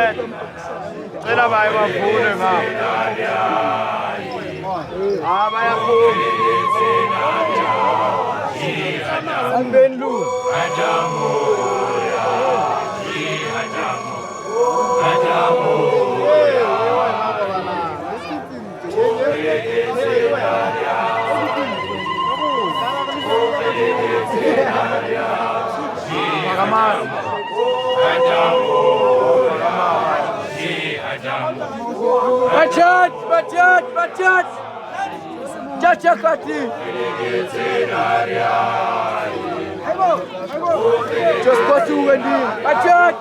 cela bayibavune ngapha bayaphuma ambeni lu Bachat! Chacha kati! Just go to Wendy! Bachat!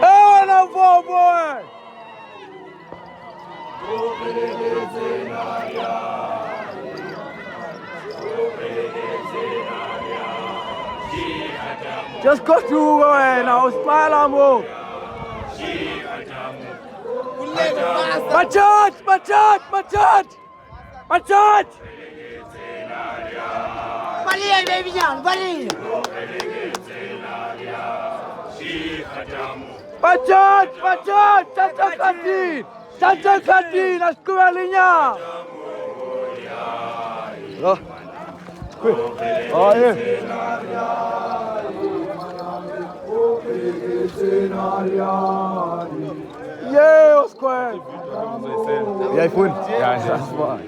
Oh, no, boy! Just go through now, smile and move. Bachat! Bali, baby John, Bali. Bachat! Chacha kati! Na skuvalinya! Yeah, square. Ja, ich fand. Ja, das war.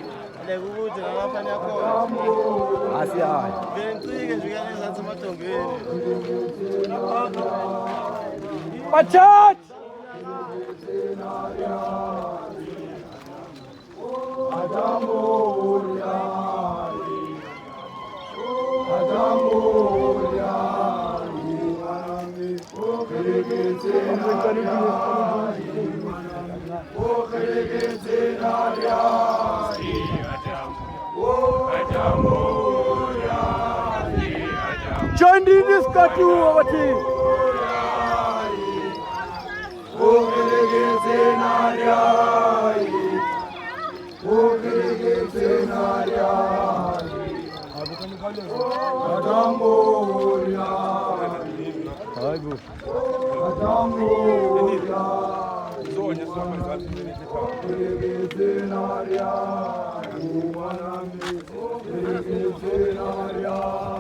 Bachat! Join this katu awati.